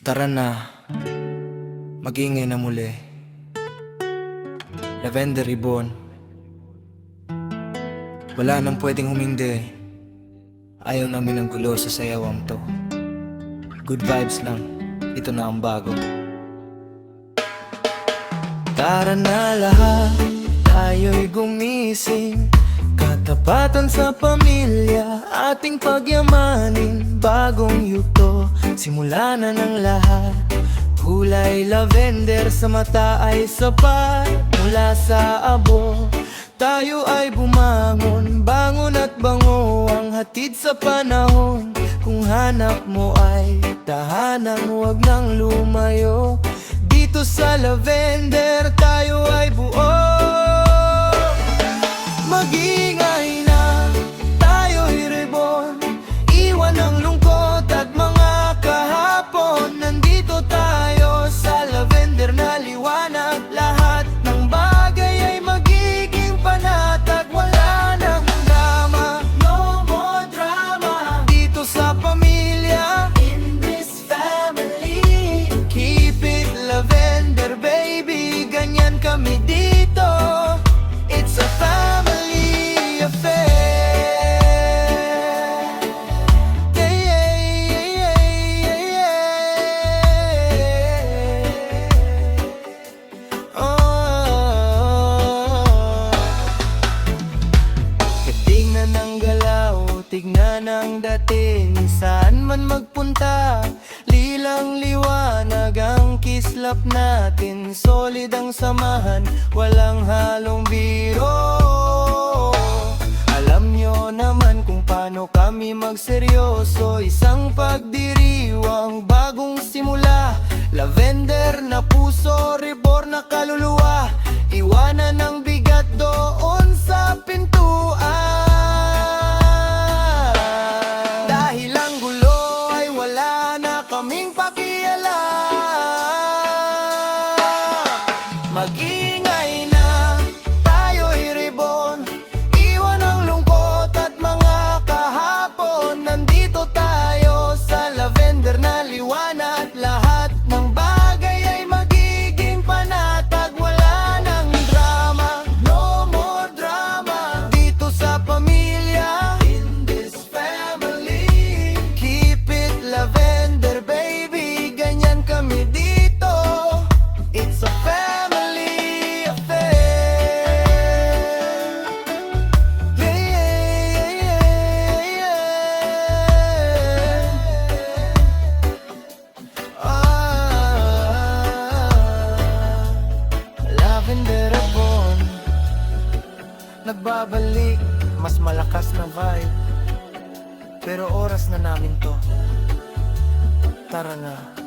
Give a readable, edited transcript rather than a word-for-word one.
Tara na, mag-ingay na muli. Lavender Ribbon. Wala nang pwedeng humindi. Ayaw namin ng gulo sa sayawang to. Good vibes lang, ito na ang bago. Tara na lahat, tayo'y gumising. Katapatan sa pamilya, ating pagyamanin. Bagong yugto, simula na ng lahat. Kulay lavender sa mata ay sapat. Mula sa abo, tayo ay bumangon. Bangon at bango ang hatid sa panahon. Kung hanap mo ay tahanan, huwag nang lumayo. Dito sa lavender, tayo ay buo. Mag-ingay na, tayo'y ribbon. Iwan ang lungkot at mga kahapon. Nandito tayo sa lavender na liwanag. Lahat ng bagay ay magiging panatag. Wala nang drama, no more drama. Dito sa pamilya, in this family. Keep it lavender, baby. Ganyan kami dito. It's a family affair. Tignan ang galaw, tignan ang dating. Saan man magpunta, lilang liwanag ang kislap natin. Solid ang samahan, walang halong biro. Alam nyo naman kung paano kami magseryoso. Isang pagdiriwang, bagong simula. Lavender na puso, ribor na kaluluwa. Iwanan ang bigat doon sa pintuan. Dahil ang gulo ay wala na kaming pakialam. Mag-ingay na, tayo'y ribbon. Iwan ang lungkot at mga kahapon. Nandito tayo sa lavender na liwanag. Lahat ng bagay ay magiging panatag. Wala nang drama, no more drama. Dito sa pamilya, in this family. Keep it lavender, baby. Ganyan kami dito. It's a family affair. Lavender Ribbon, nagbabalik, mas malakas na vibe. Pero oras na namin to. Tara na.